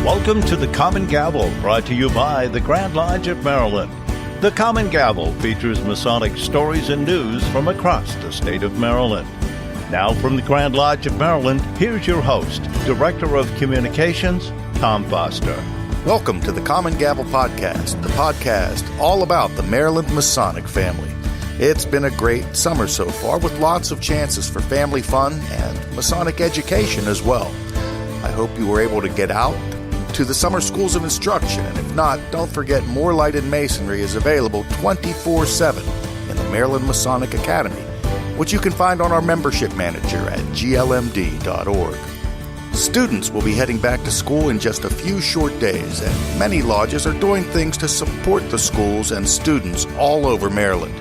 Welcome to The Common Gavel, brought to you by the Grand Lodge of Maryland. The Common Gavel features Masonic stories and news from across the state of Maryland. Now from the Grand Lodge of Maryland, here's your host, Director of Communications, Tom Foster. Welcome to the Common Gavel Podcast, the podcast all about the Maryland Masonic family. It's been a great summer so far, with lots of chances for family fun and Masonic education as well. I hope you were able to get out to the summer schools of instruction, and if not, don't forget More Light in Masonry is available 24/7 in the Maryland Masonic Academy, which you can find on our membership manager at glmd.org. Students will be heading back to school in just a few short days, and many lodges are doing things to support the schools and students all over Maryland.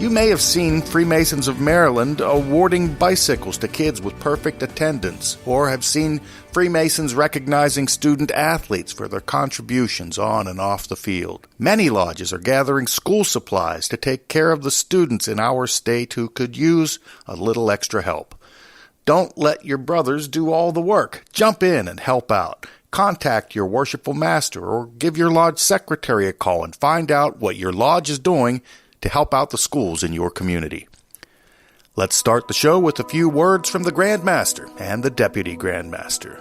You may have seen Freemasons of Maryland awarding bicycles to kids with perfect attendance, or have seen Freemasons recognizing student athletes for their contributions on and off the field. Many lodges are gathering school supplies to take care of the students in our state who could use a little extra help. Don't let your brothers do all the work. Jump in and help out. Contact your worshipful master or give your lodge secretary a call and find out what your lodge is doing to help out the schools in your community. Let's start the show with a few words from the Grand Master and the Deputy Grand Master.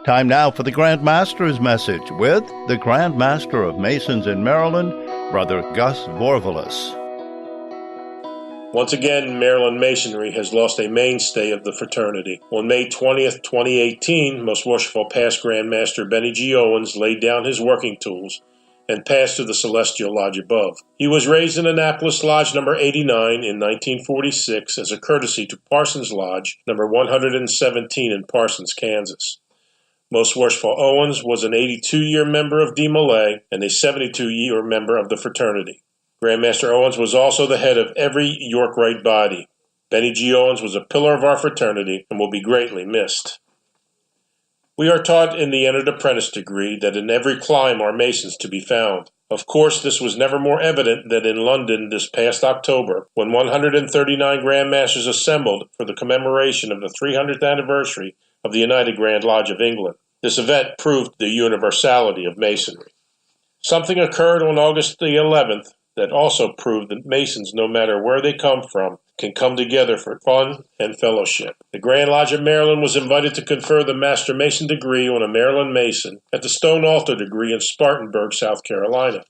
Time now for the Grand Master's message with the Grand Master of Masons in Maryland, Brother Gus Vorvalis. Once again, Maryland Masonry has lost a mainstay of the fraternity. On May 20th, 2018, Most Worshipful Past Grand Master Benny G. Owens laid down his working tools and passed to the Celestial Lodge above. He was raised in Annapolis Lodge number 89 in 1946 as a courtesy to Parsons Lodge number 117 in Parsons, Kansas. Most Worshipful Owens was an 82-year member of D. Malay and a 72-year member of the fraternity. Grandmaster Owens was also the head of every York Rite body. Benny G. Owens was a pillar of our fraternity and will be greatly missed. We are taught in the Entered Apprentice degree that in every clime are Masons to be found. Of course, this was never more evident than in London this past October, when 139 Grandmasters assembled for the commemoration of the 300th anniversary of the United Grand Lodge of England. This event proved the universality of Masonry. Something occurred on August the 11th that also proved that Masons, no matter where they come from, can come together for fun and fellowship. The Grand Lodge of Maryland was invited to confer the Master Mason degree on a Maryland Mason at the Stone Altar degree in Spartanburg, South Carolina.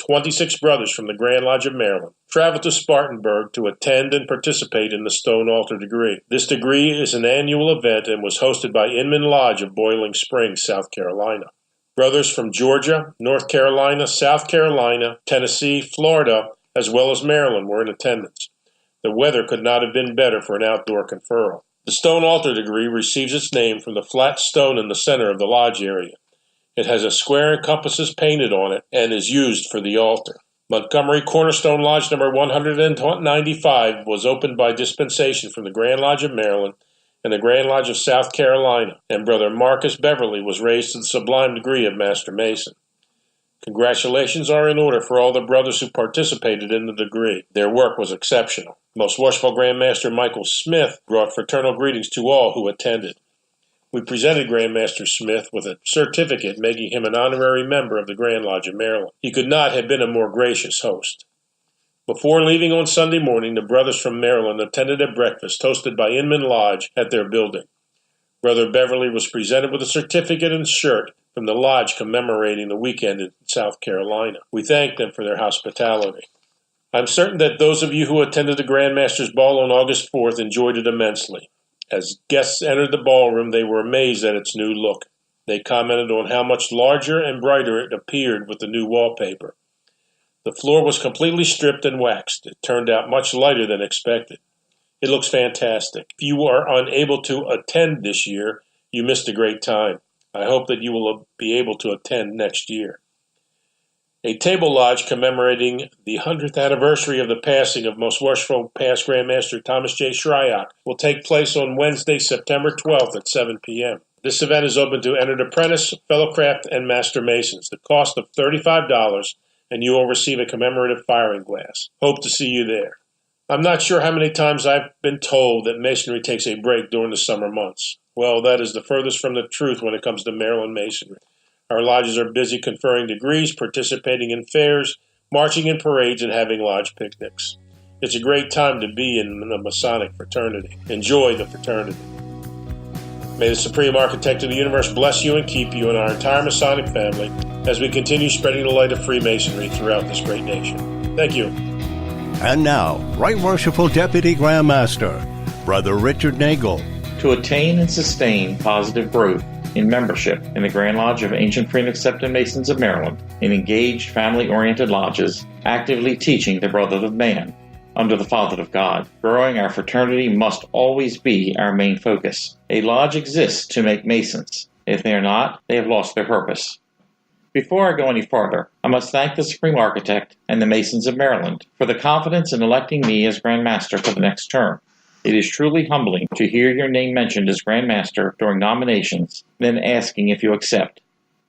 26 brothers from the Grand Lodge of Maryland traveled to Spartanburg to attend and participate in the Stone Altar degree. This degree is an annual event and was hosted by Inman Lodge of Boiling Springs, South Carolina. Brothers from Georgia, North Carolina, South Carolina, Tennessee, Florida, as well as Maryland were in attendance. The weather could not have been better for an outdoor conferral. The Stone Altar degree receives its name from the flat stone in the center of the lodge area. It has a square and compasses painted on it and is used for the altar. Montgomery Cornerstone Lodge number 195 was opened by dispensation from the Grand Lodge of Maryland and the Grand Lodge of South Carolina, and Brother Marcus Beverly was raised to the sublime degree of Master Mason. Congratulations are in order for all the brothers who participated in the degree. Their work was exceptional. Most Worshipful Grandmaster Michael Smith brought fraternal greetings to all who attended. We presented Grandmaster Smith with a certificate making him an honorary member of the Grand Lodge of Maryland. He could not have been a more gracious host. Before leaving on Sunday morning, the brothers from Maryland attended a breakfast hosted by Inman Lodge at their building. Brother Beverly was presented with a certificate and shirt from the lodge commemorating the weekend in South Carolina. We thank them for their hospitality. I'm certain that those of you who attended the Grand Master's Ball on August 4th enjoyed it immensely. As guests entered the ballroom, they were amazed at its new look. They commented on how much larger and brighter it appeared with the new wallpaper. The floor was completely stripped and waxed. It turned out much lighter than expected. It looks fantastic. If you are unable to attend this year, you missed a great time. I hope that you will be able to attend next year. A table lodge commemorating the 100th anniversary of the passing of Most Worshipful Past Grand Master Thomas J. Shryock will take place on Wednesday, September 12th at 7 p.m. This event is open to Entered Apprentice, Fellowcraft, and Master Masons. The cost of $35, and you will receive a commemorative firing glass. Hope to see you there. I'm not sure how many times I've been told that Masonry takes a break during the summer months. Well, that is the furthest from the truth when it comes to Maryland Masonry. Our lodges are busy conferring degrees, participating in fairs, marching in parades, and having lodge picnics. It's a great time to be in the Masonic fraternity. Enjoy the fraternity. May the Supreme Architect of the Universe bless you and keep you and our entire Masonic family as we continue spreading the light of Freemasonry throughout this great nation. Thank you. And now, Right Worshipful Deputy Grand Master, Brother Richard Nagel. To attain and sustain positive growth in membership in the Grand Lodge of Ancient Free and Accepted Masons of Maryland, in engaged, family-oriented lodges, actively teaching the brotherhood of man, under the fatherhood of God, growing our fraternity must always be our main focus. A lodge exists to make Masons. If they are not, they have lost their purpose. Before I go any farther, I must thank the Supreme Architect and the Masons of Maryland for the confidence in electing me as Grand Master for the next term. It is truly humbling to hear your name mentioned as Grand Master during nominations, then asking if you accept.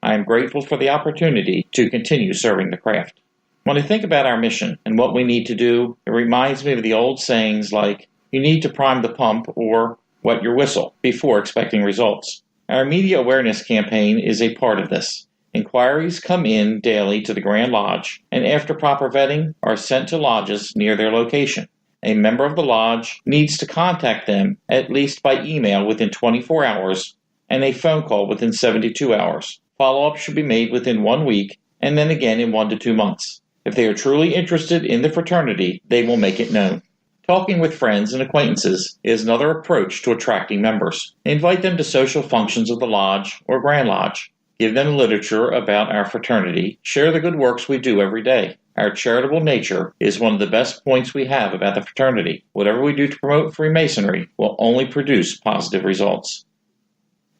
I am grateful for the opportunity to continue serving the craft. When I think about our mission and what we need to do, it reminds me of the old sayings like, you need to prime the pump or wet your whistle before expecting results. Our media awareness campaign is a part of this. Inquiries come in daily to the Grand Lodge and after proper vetting are sent to lodges near their location. A member of the lodge needs to contact them at least by email within 24 hours and a phone call within 72 hours. Follow-up should be made within 1 week and then again in 1 to 2 months. If they are truly interested in the fraternity, they will make it known. Talking with friends and acquaintances is another approach to attracting members. Invite them to social functions of the lodge or Grand Lodge. Give them literature about our fraternity. Share the good works we do every day. Our charitable nature is one of the best points we have about the fraternity. Whatever we do to promote Freemasonry will only produce positive results.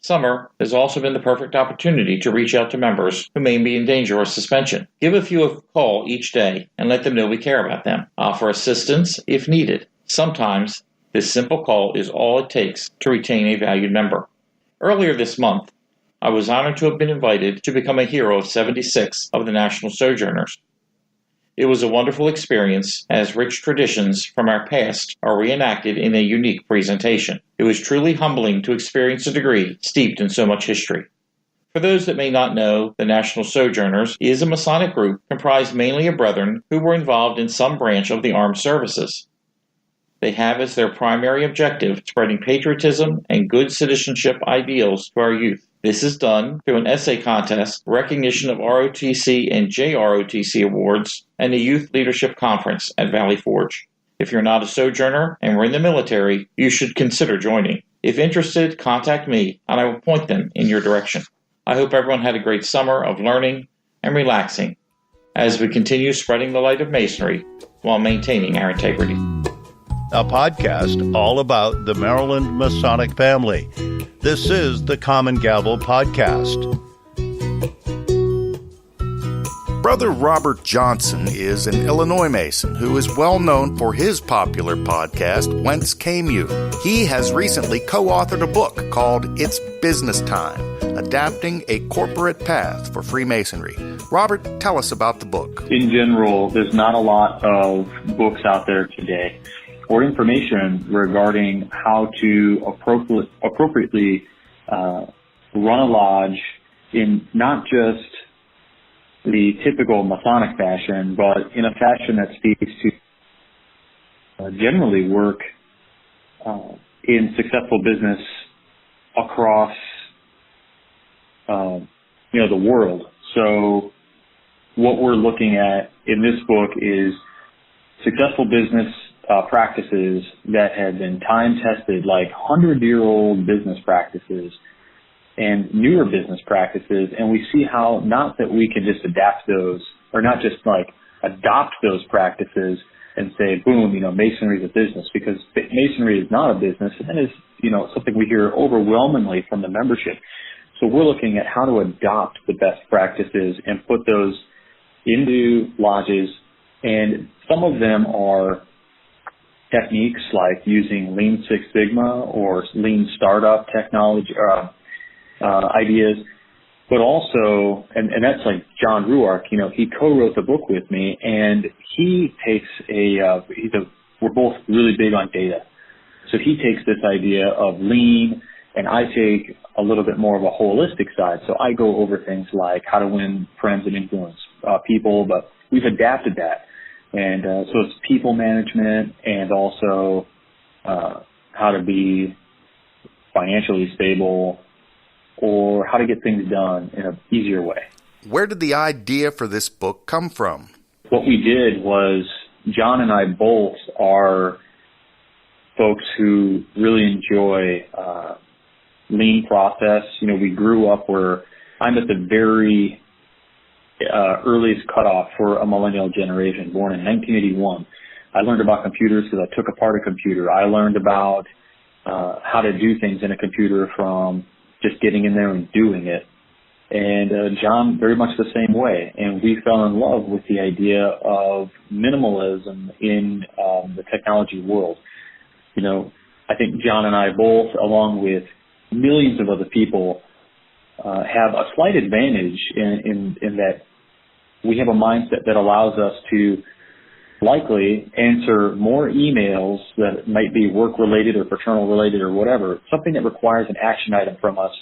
Summer has also been the perfect opportunity to reach out to members who may be in danger of suspension. Give a few a call each day and let them know we care about them. Offer assistance if needed. Sometimes this simple call is all it takes to retain a valued member. Earlier this month, I was honored to have been invited to become a hero of 76 of the National Sojourners. It was a wonderful experience as rich traditions from our past are reenacted in a unique presentation. It was truly humbling to experience a degree steeped in so much history. For those that may not know, the National Sojourners is a Masonic group comprised mainly of brethren who were involved in some branch of the armed services. They have as their primary objective spreading patriotism and good citizenship ideals to our youth. This is done through an essay contest, recognition of ROTC and JROTC awards, and a youth leadership conference at Valley Forge. If you're not a sojourner and were in the military, you should consider joining. If interested, contact me and I will point them in your direction. I hope everyone had a great summer of learning and relaxing as we continue spreading the light of Masonry while maintaining our integrity. A podcast all about the Maryland Masonic family. This is the Common Gavel Podcast. Brother Robert Johnson is an Illinois Mason who is well known for his popular podcast, Whence Came You? He has recently co-authored a book called It's Business Time, Adapting a Corporate Path for Freemasonry. Robert, tell us about the book. In general, there's not a lot of books out there today or information regarding how to appropriately run a lodge in not just the typical Masonic fashion, but in a fashion that speaks to generally work in successful business across the world. So what we're looking at in this book is successful business practices that have been time-tested, like 100-year-old business practices and newer business practices, and we see how not that we can just adapt those, or not just like adopt those practices and say, boom, Masonry is a business, because Masonry is not a business, and that is, something we hear overwhelmingly from the membership. So we're looking at how to adopt the best practices and put those into lodges, and some of them are techniques like using Lean Six Sigma or Lean Startup technology ideas, but also, and that's like John Ruark, he co-wrote the book with me, and he takes we're both really big on data. So he takes this idea of lean And I take a little bit more of a holistic side. So I go over things like how to win friends and influence people, but we've adapted that. And so it's people management and also how to be financially stable or how to get things done in an easier way. Where did the idea for this book come from? What we did was John and I both are folks who really enjoy lean process. We grew up where I'm at the very earliest cutoff for a millennial generation, born in 1981. I learned about computers because I took apart a computer. I learned about how to do things in a computer from just getting in there and doing it. And John, very much the same way. And we fell in love with the idea of minimalism in the technology world. I think John and I both, along with millions of other people, have a slight advantage in that we have a mindset that allows us to likely answer more emails that might be work-related or fraternal-related or whatever, something that requires an action item from us.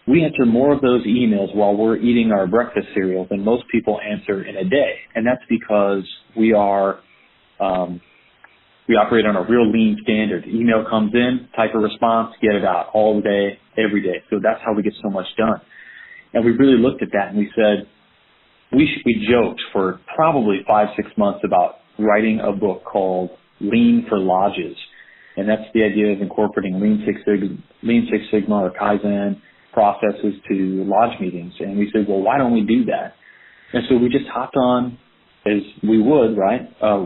We answer more of those emails while we're eating our breakfast cereal than most people answer in a day. And that's because we operate on a real lean standard. Email comes in, type a response, get it out all day, every day. So that's how we get so much done. And we really looked at that and we said, we joked for probably 5-6 months about writing a book called Lean for Lodges. And that's the idea of incorporating Lean Six Sigma or Kaizen processes to lodge meetings. And we said, well, why don't we do that? And so we just hopped on as we would, right?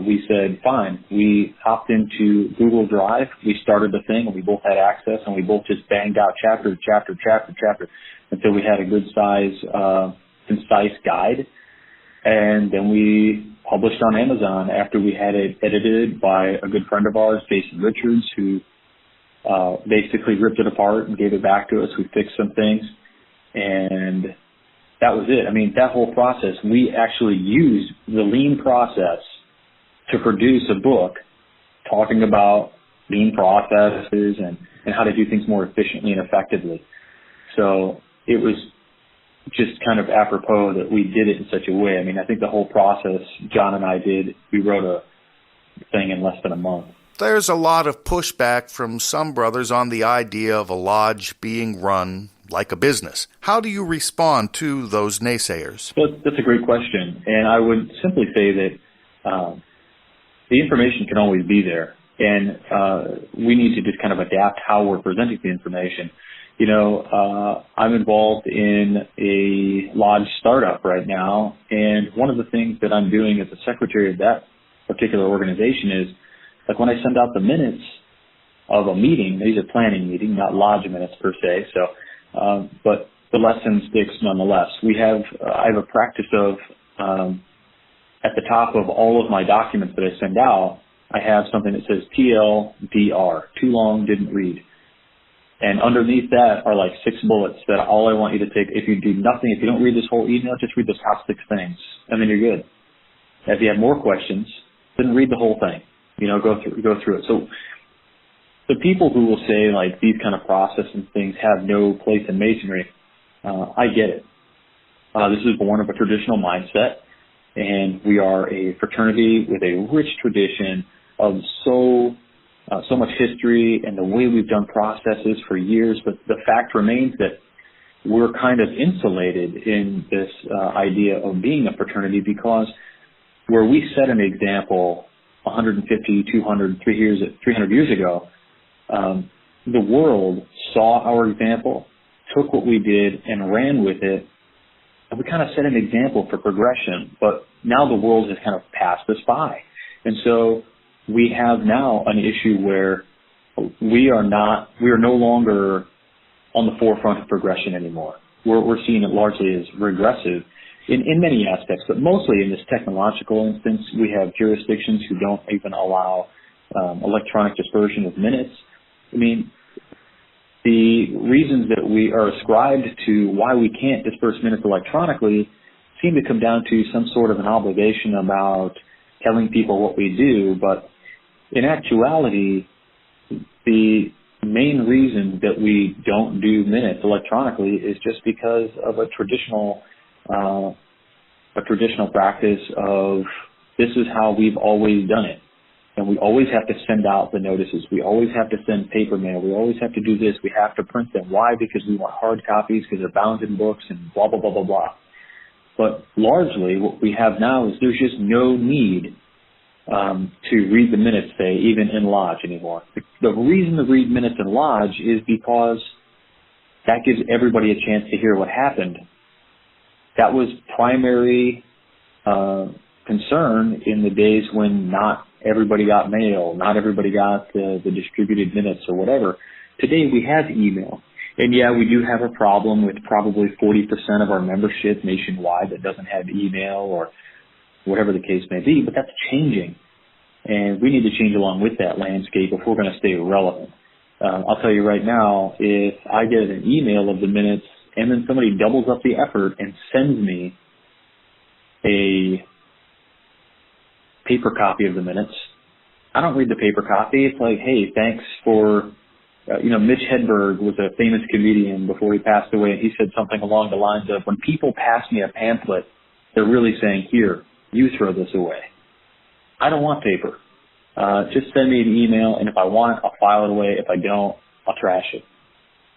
We said, fine. We hopped into Google Drive. We started the thing and we both had access and we both just banged out chapter until we had a good size, concise guide. And then we published on Amazon after we had it edited by a good friend of ours, Jason Richards, who basically ripped it apart and gave it back to us. We fixed some things, and that was it. I mean, that whole process, we actually used the lean process to produce a book talking about lean processes and how to do things more efficiently and effectively. So it was just kind of apropos that we did it in such a way. I mean, I think the whole process John and I did, we wrote a thing in less than a month. There's a lot of pushback from some brothers on the idea of a lodge being run like a business. How do you respond to those naysayers? Well, that's a great question. And I would simply say that the information can always be there. And we need to just kind of adapt how we're presenting the information. I'm involved in a lodge startup right now, and one of the things that I'm doing as a secretary of that particular organization is, like when I send out the minutes of a meeting, these are planning meetings, not lodge minutes per se, but the lesson sticks nonetheless. I have a practice of, at the top of all of my documents that I send out, I have something that says TLDR, too long, didn't read. And underneath that are like 6 bullets that all I want you to take. If you do nothing, if you don't read this whole email, just read those top 6 things, and then you're good. If you have more questions, then read the whole thing. Go through it. So the people who will say like these kind of processes and things have no place in masonry, I get it. This is born of a traditional mindset, and we are a fraternity with a rich tradition of so much history and the way we've done processes for years. But the fact remains that we're kind of insulated in this idea of being a fraternity, because where we set an example 150, 200, 300 years ago, the world saw our example, took what we did and ran with it, and we kind of set an example for progression. But now the world has kind of passed us by. And so we have now an issue where we are no longer on the forefront of progression anymore. We're seeing it largely as regressive in many aspects, but mostly in this technological instance. We have jurisdictions who don't even allow electronic dispersion of minutes. I mean, the reasons that we are ascribed to why we can't disperse minutes electronically seem to come down to some sort of an obligation about telling people what we do, but in actuality, the main reason that we don't do minutes electronically is just because of a traditional practice of this is how we've always done it. And we always have to send out the notices. We always have to send paper mail. We always have to do this. We have to print them. Why? Because we want hard copies because they're bound in books and blah, blah, blah, blah, blah. But largely what we have now is there's just no need to read the minutes, say, even in Lodge anymore. The reason to read minutes in Lodge is because that gives everybody a chance to hear what happened. That was primary concern in the days when not everybody got mail, not everybody got the distributed minutes or whatever. Today we have email. And yeah, we do have a problem with probably 40% of our membership nationwide that doesn't have email or whatever the case may be, but that's changing. And we need to change along with that landscape if we're going to stay relevant. I'll tell you right now, if I get an email of the minutes and then somebody doubles up the effort and sends me a paper copy of the minutes, I don't read the paper copy. It's like, hey, thanks for, Mitch Hedberg was a famous comedian before he passed away, and he said something along the lines of, when people pass me a pamphlet, they're really saying, here, you throw this away. I don't want paper. Just send me an email, and if I want it, I'll file it away. If I don't, I'll trash it.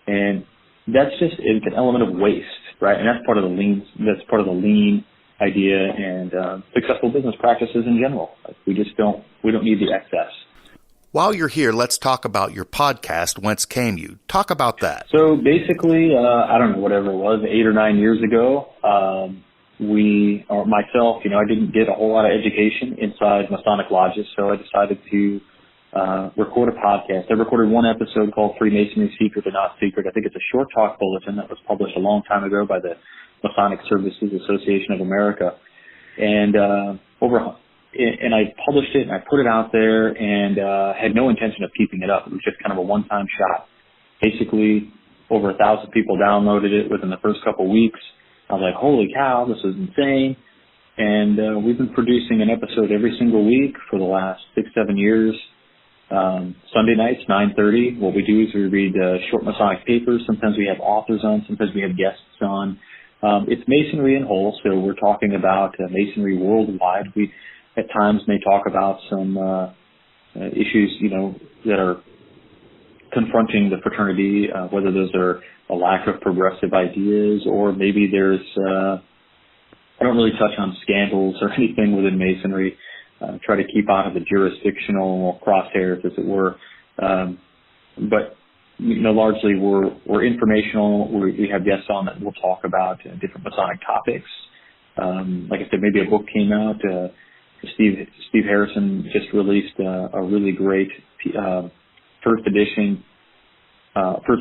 And that's just it's an element of waste, right? And that's part of the lean. That's part of the lean idea and successful business practices in general. We don't need the excess. While you're here, let's talk about your podcast, Whence Came You? Talk about that. So basically, I don't know, whatever it was, 8 or 9 years ago, myself, I didn't get a whole lot of education inside Masonic lodges, so I decided to record a podcast. I recorded one episode called Freemasonry, Secret or Not Secret. I think it's a short talk bulletin that was published a long time ago by the Masonic Services Association of America. And I published it and I put it out there and had no intention of keeping it up. It was just kind of a one-time shot. Basically, over 1,000 people downloaded it within the first couple of weeks. I was like, holy cow, this is insane. And we've been producing an episode every single week for the last 6-7 years. Sunday nights, 9:30. What we do is we read short Masonic papers. Sometimes we have authors on. Sometimes we have guests on. It's Masonry in whole, so we're talking about Masonry worldwide. We at times may talk about some issues, that are confronting the fraternity, whether those are a lack of progressive ideas or maybe there's, I don't really touch on scandals or anything within Masonry. Try to keep out of the jurisdictional crosshairs, as it were. But largely we're informational. We have guests on that will talk about different Masonic topics. Like I said, maybe a book came out. Steve Harrison just released a really great first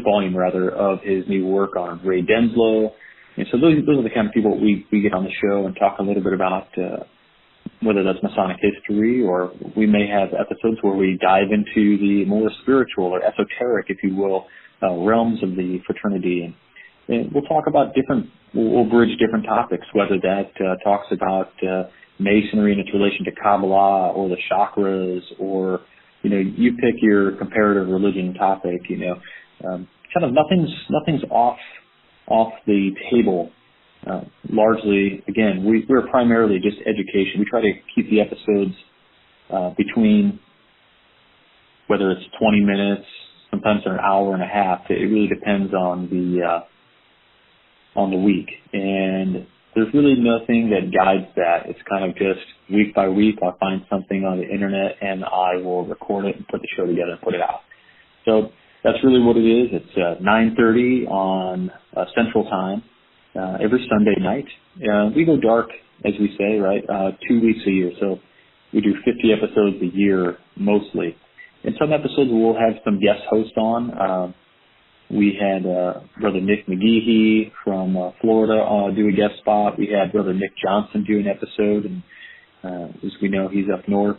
volume of his new work on Ray Denslow. And so those are the kind of people we get on the show and talk a little bit about whether that's Masonic history, or we may have episodes where we dive into the more spiritual or esoteric, if you will, realms of the fraternity. And we'll talk about we'll bridge different topics, whether that talks about Masonry and its relation to Kabbalah or the chakras, or, you pick your comparative religion topic, kind of nothing's off the table. Largely, again, we're primarily just education. We try to keep the episodes between, whether it's 20 minutes, sometimes they're an hour and a half. It really depends on the week. And there's really nothing that guides that. It's kind of just week by week, I'll find something on the internet and I will record it and put the show together and put it out. So that's really what it is. It's 9:30 on Central Time every Sunday night. We go dark, as we say, right? 2 weeks a year. So we do 50 episodes a year mostly. In some episodes, we'll have some guest hosts on. We had Brother Nick McGeehee from Florida do a guest spot. We had Brother Nick Johnson do an episode, and as we know, he's up north.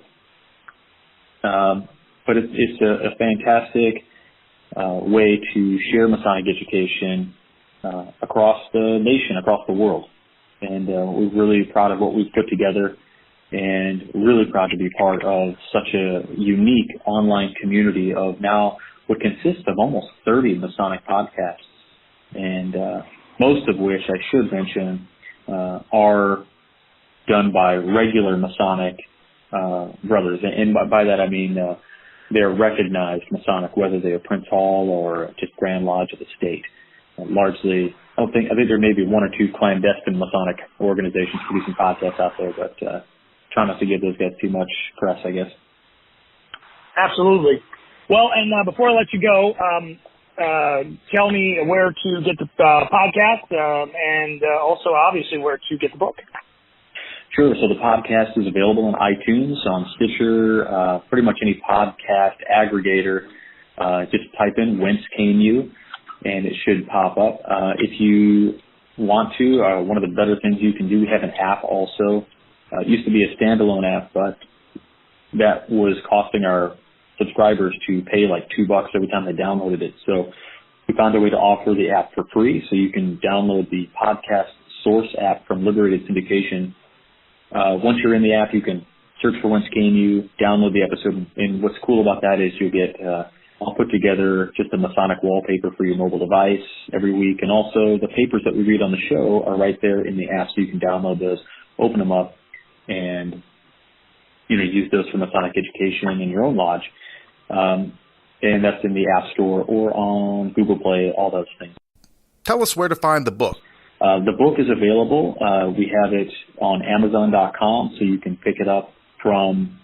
But it's a fantastic way to share Masonic education across the nation, across the world. And we're really proud of what we've put together, and really proud to be part of such a unique online community of now what consists of almost 30 Masonic podcasts, and most of which, I should mention, are done by regular Masonic brothers. And by that I mean they're recognized Masonic, whether they are Prince Hall or just Grand Lodge of the state. Largely, I think there may be one or two clandestine Masonic organizations producing podcasts out there, but try not to give those guys too much press, I guess. Absolutely. Well, and before I let you go, tell me where to get the podcast and also, obviously, where to get the book. Sure. So the podcast is available on iTunes, on Stitcher, pretty much any podcast aggregator. Just type in Whence Came You, and it should pop up. If you want to, one of the better things you can do, we have an app also. It used to be a standalone app, but that was costing our subscribers to pay like $2 every time they downloaded it. So we found a way to offer the app for free, so you can download the podcast source app from Liberated Syndication. Once you're in the app, you can search for Whence Came You, download the episode, and what's cool about that is you'll get, I'll put together just a Masonic wallpaper for your mobile device every week, and also the papers that we read on the show are right there in the app, so you can download those, open them up, and use those for Masonic education in your own lodge. And that's in the App Store or on Google Play, all those things. Tell us where to find the book. The book is available. We have it on Amazon.com, so you can pick it up from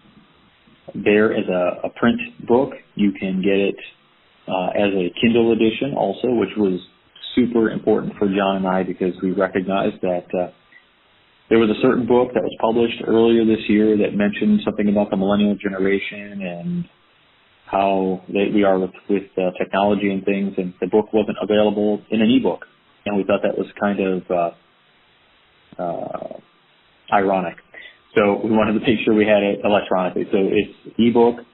there as a print book. You can get it as a Kindle edition also, which was super important for John and I because we recognized that there was a certain book that was published earlier this year that mentioned something about the millennial generation and how we are with technology and things, and the book wasn't available in an ebook. And we thought that was kind of ironic. So we wanted to make sure we had it electronically. So it's ebook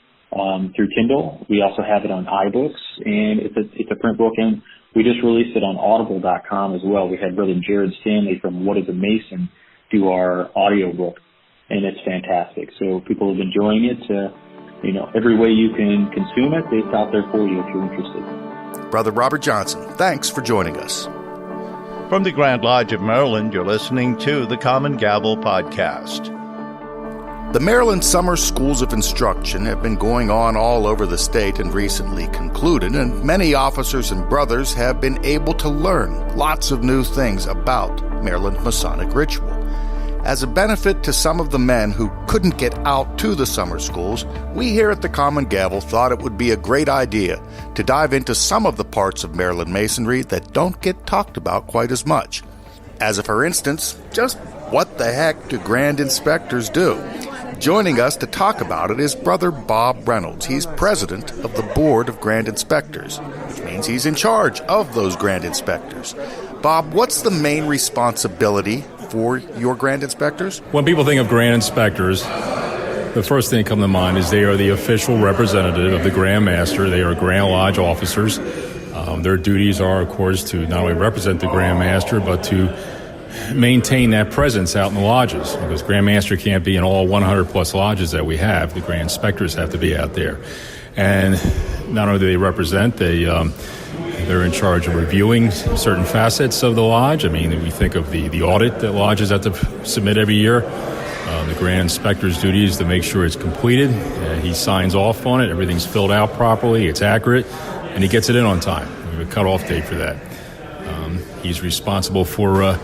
through Kindle. We also have it on iBooks, and it's a print book. And we just released it on Audible.com as well. We had Brother Jared Stanley from What is a Mason do our audio book, and it's fantastic. So people have been enjoying it. Every way you can consume it, it's out there for you if you're interested. Brother Robert Johnson, thanks for joining us. From the Grand Lodge of Maryland, you're listening to the Common Gavel Podcast. The Maryland Summer Schools of Instruction have been going on all over the state and recently concluded, and many officers and brothers have been able to learn lots of new things about Maryland Masonic ritual. As a benefit to some of the men who couldn't get out to the summer schools, we here at the Common Gavel thought it would be a great idea to dive into some of the parts of Maryland Masonry that don't get talked about quite as much. As for instance, just what the heck do Grand Inspectors do? Joining us to talk about it is Brother Bob Reynolds. He's president of the Board of Grand Inspectors, which means he's in charge of those Grand Inspectors. Bob, what's the main responsibility for your Grand Inspectors? When people think of Grand Inspectors, the first thing that comes to mind is they are the official representative of the Grand Master. They are Grand Lodge officers. Their duties are, of course, to not only represent the Grand Master, but to maintain that presence out in the lodges, because Grand Master can't be in all 100-plus lodges that we have. The Grand Inspectors have to be out there. And not only do they represent, they're in charge of reviewing certain facets of the lodge. I mean, we think of the audit that lodges have to submit every year. The Grand Inspector's duty is to make sure it's completed. He signs off on it. Everything's filled out properly. It's accurate. And he gets it in on time. We have a cutoff date for that. He's responsible for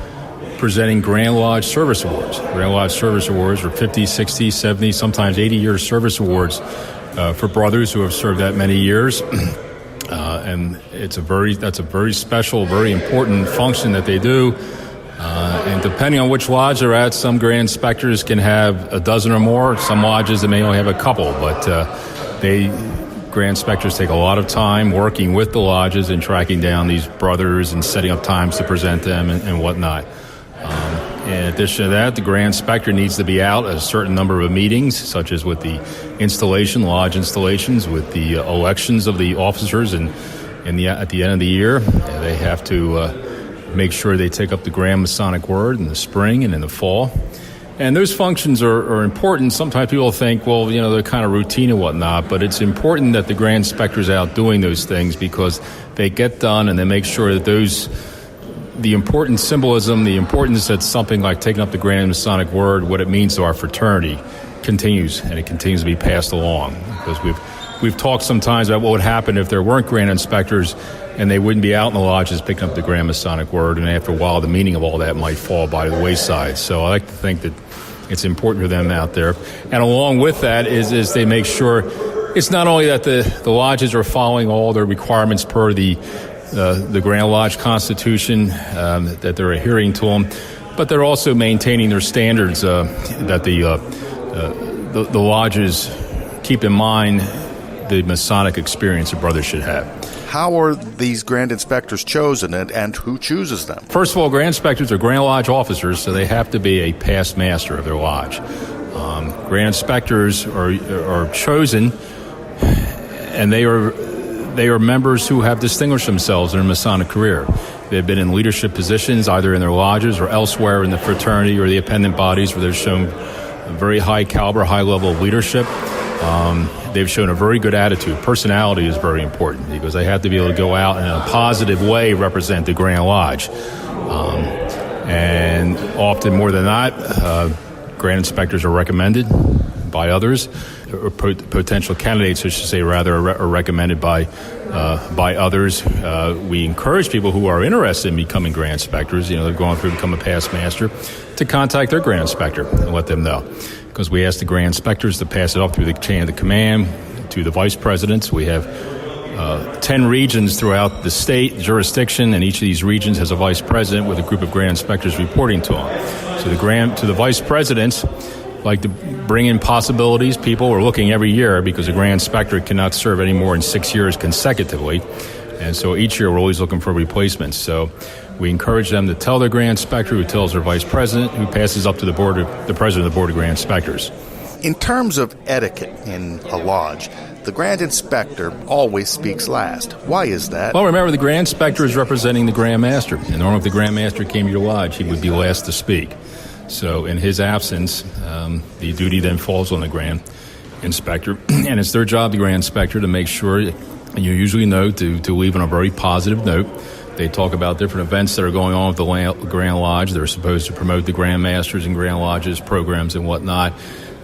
presenting Grand Lodge Service Awards. Grand Lodge Service Awards are 50, 60, 70, sometimes 80-year service awards for brothers who have served that many years. And that's a very special, very important function that they do. And depending on which lodge they're at, some Grand Inspectors can have a dozen or more. Some lodges, they may only have a couple. But Grand Inspectors take a lot of time working with the lodges and tracking down these brothers and setting up times to present them and whatnot. In addition to that, the Grand Inspector needs to be out at a certain number of meetings, such as with the lodge installations, with the elections of the officers, and at the end of the year, they have to make sure they take up the Grand Masonic Word in the spring and in the fall. And those functions are important. Sometimes people think, well, they're kind of routine and whatnot, but it's important that the Grand Inspector's out doing those things because they get done and they make sure that the important symbolism, the importance that something like taking up the Grand Masonic Word, what it means to our fraternity, continues, and it continues to be passed along. Because we've talked sometimes about what would happen if there weren't Grand Inspectors and they wouldn't be out in the lodges picking up the Grand Masonic Word, and after a while the meaning of all that might fall by the wayside. So I like to think that it's important for them out there. And along with that is they make sure it's not only that the lodges are following all their requirements per the Grand Lodge Constitution, that they're adhering to them, but they're also maintaining their standards that the lodges keep in mind the Masonic experience a brother should have. How are these Grand Inspectors chosen, and who chooses them? First of all, Grand Inspectors are Grand Lodge officers, so they have to be a past master of their lodge. Grand Inspectors are chosen, and they are members who have distinguished themselves in their Masonic career. They've been in leadership positions, either in their lodges or elsewhere in the fraternity or the appendant bodies, where they've shown a very high caliber, high level of leadership. They've shown a very good attitude. Personality is very important because they have to be able to go out and in a positive way represent the Grand Lodge. And often more than not, Grand Inspectors are recommended by others, or potential candidates, I should say, rather, are recommended by others. We encourage people who are interested in becoming Grand Inspectors, they're going through to become a past master, to contact their Grand Inspector and let them know. Because we ask the Grand Inspectors to pass it up through the chain of the command to the Vice Presidents. We have 10 regions throughout the state jurisdiction, and each of these regions has a Vice President with a group of Grand Inspectors reporting to them. So the Vice Presidents like to bring in possibilities. People are looking every year because a Grand Inspector cannot serve any more than 6 years consecutively. And so each year we're always looking for replacements. So we encourage them to tell their Grand Inspector, who tells their Vice President, who passes up to the President of the Board of Grand Inspectors. In terms of etiquette in a lodge, the Grand Inspector always speaks last. Why is that? Well, remember, the Grand Inspector is representing the Grand Master. And normally if the Grand Master came to your lodge, he would be last to speak. So in his absence, the duty then falls on the Grand Inspector. And it's their job, the Grand Inspector, to make sure, you usually know, to leave on a very positive note. They talk about different events that are going on with the Grand Lodge. They're supposed to promote the Grand Masters and Grand Lodges programs and whatnot.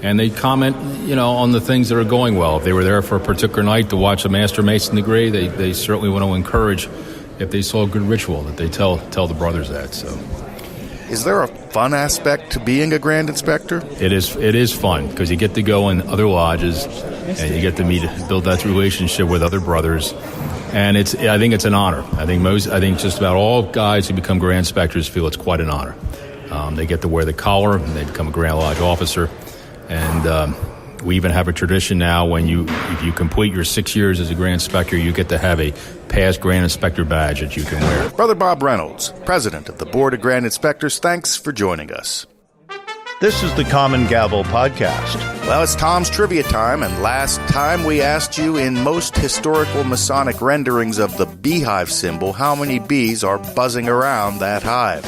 And they comment, on the things that are going well. If they were there for a particular night to watch a Master Mason degree, they certainly want to encourage, if they saw a good ritual, that they tell the brothers that. So, is there a fun aspect to being a Grand Inspector? It is fun because you get to go in other lodges and you get to build that relationship with other brothers. And I think it's an honor. I think just about all guys who become Grand Inspectors feel it's quite an honor. They get to wear the collar and they become a Grand Lodge officer. And we even have a tradition now if you complete your 6 years as a Grand Inspector, you get to have a past Grand Inspector badge that you can wear. Brother Bob Reynolds, President of the Board of Grand Inspectors, thanks for joining us. This is the Common Gavel Podcast. Well, it's Tom's trivia time, and last time we asked you, in most historical Masonic renderings of the beehive symbol, how many bees are buzzing around that hive.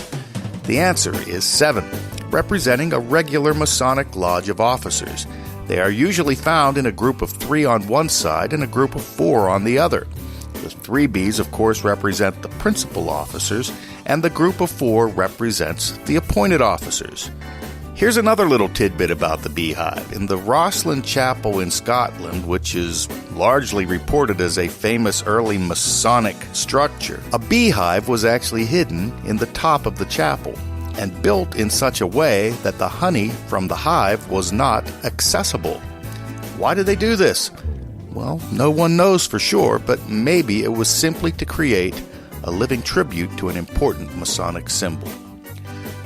The answer is 7, representing a regular Masonic lodge of officers. They are usually found in a group of 3 on one side and a group of 4 on the other. The 3 bees, of course, represent the principal officers, and the group of 4 represents the appointed officers. Here's another little tidbit about the beehive. In the Rosslyn Chapel in Scotland, which is largely reported as a famous early Masonic structure, a beehive was actually hidden in the top of the chapel and built in such a way that the honey from the hive was not accessible. Why did they do this? Well, no one knows for sure, but maybe it was simply to create a living tribute to an important Masonic symbol.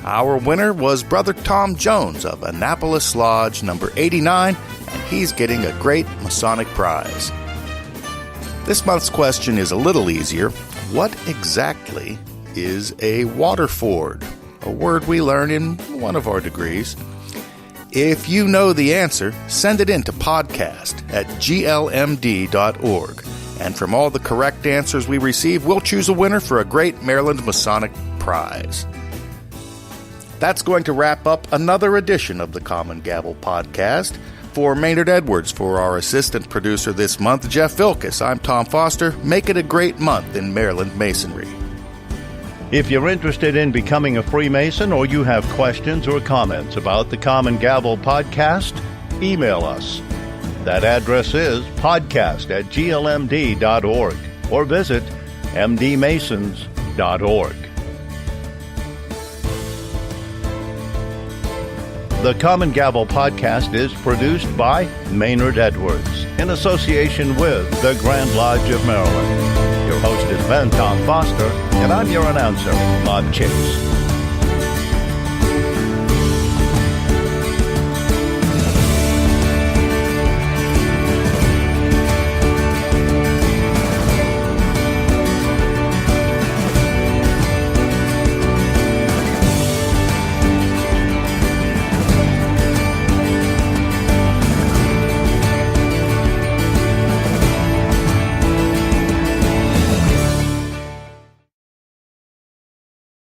Our winner was Brother Tom Jones of Annapolis Lodge number 89, and he's getting a great Masonic prize. This month's question is a little easier. What exactly is a waterford? A word we learn in one of our degrees. If you know the answer, send it in to podcast@glmd.org. And from all the correct answers we receive, we'll choose a winner for a great Maryland Masonic prize. That's going to wrap up another edition of the Common Gavel podcast. For Maynard Edwards, for our assistant producer this month, Jeff Vilkus, I'm Tom Foster. Make it a great month in Maryland Masonry. If you're interested in becoming a Freemason or you have questions or comments about the Common Gavel podcast, email us. That address is podcast@glmd.org or visit mdmasons.org. The Common Gavel podcast is produced by Maynard Edwards in association with the Grand Lodge of Maryland. Your host has been Tom Foster, and I'm your announcer, Bob Chase.